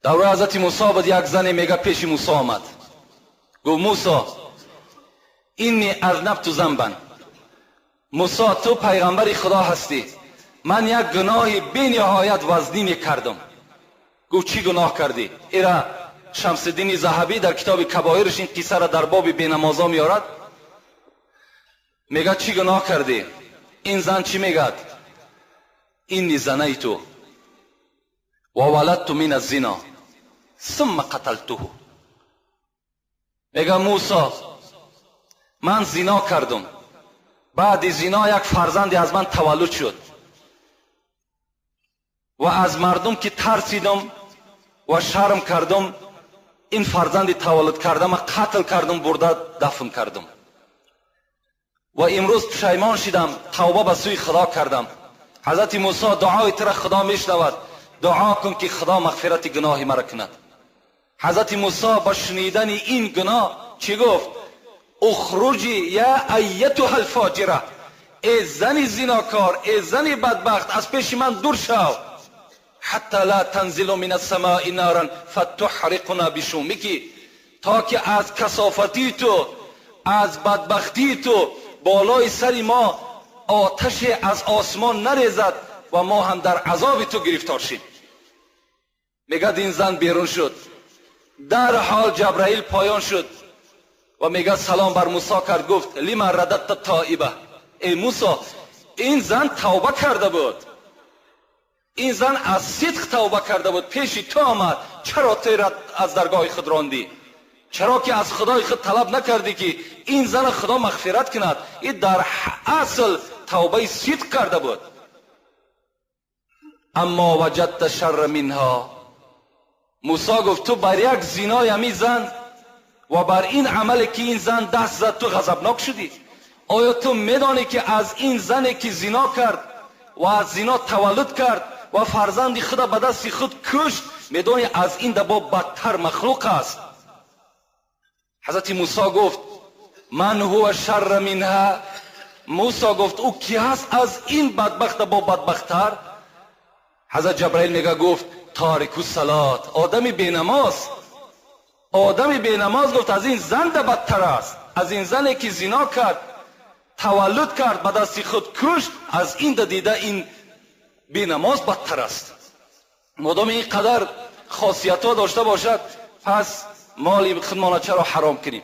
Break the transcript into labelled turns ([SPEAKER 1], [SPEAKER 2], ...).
[SPEAKER 1] دوره حضرت موسی بود. یک زن میگه پیش موسی آمد، گفت موسی اینی اذنبت ذنبا، موسی تو پیغمبر خدا هستی، من یک گناه بی نهایت وزنی کردم. گفت چی گناه کردی؟ ایرا شمس الدین ذهبی در کتاب کبایرش این قصه را در باب بینمازا میارد. میگه چی گناه کردی؟ این زن چی میگه؟ اینی زنیت و ولدت من الزنا ثم قتلته. میگه موسی من زنا کردم، بعد زنا یک فرزندی از من تولد شد و از مردم که ترسیدم و شرم کردم این فرزندی تولد کردم قتل کردم، برده دفن کردم و امروز پشیمان شدم، توبه به سوی خدا کردم. حضرت موسی دعای تر خدا میشنود، دعا کن که خدا مغفرت گناه مرا کند. حضرت موسی با شنیدن این گناه چی گفت؟ اخرجی یا ایتها الفاجره، ای زن زناکار، ای زن بدبخت، از پیش من دور شو. حتی لا تنزل من السماء نارا فتحرقنا بشومک، تا که از کثافتی تو، از بدبختی تو بالای سر ما آتش از آسمان نریزد و ما هم در عذاب تو گرفتار شیم. میگه این زن بیرون شد، در حال جبرائیل پایان شد و میگه سلام بر موسی کرد، گفت لما رددت تائبه، ای موسی این زن توبه کرده بود، این زن از صدق توبه کرده بود، پیش تو آمد، چرا تو از درگاه خود راندی؟ چرا که از خدای خود طلب نکردی که این زن خدا مغفرت کند؟ این در اصل توبه صدق کرده بود. اما وجدت شر منها، موسی گفت تو بر یک زنای همی زن و بر این عملی که این زن دست زد تو غضبناک شدی؟ آیا تو میدانی که از این زنی که زنا کرد و از زنا تولد کرد و فرزند خود به دست خود کشت، میدانی از این دبا بدتر مخلوق است؟ حضرت موسی گفت من هو شر منها. موسی گفت او کی هست از این بدبخت با بدبختتر؟ حضرت جبرائیل میگه گفت تارک الصلات، آدمی بینماز. آدمی بینماز گفت از این زن بدتر است، از این زنی که زنا کرد، تولد کرد، به دست خود کشت، از این دیده این بینماز بدتر است. مادام این قدر خاصیت ها داشته باشد، پس مال خودمان چرا حرام کنیم؟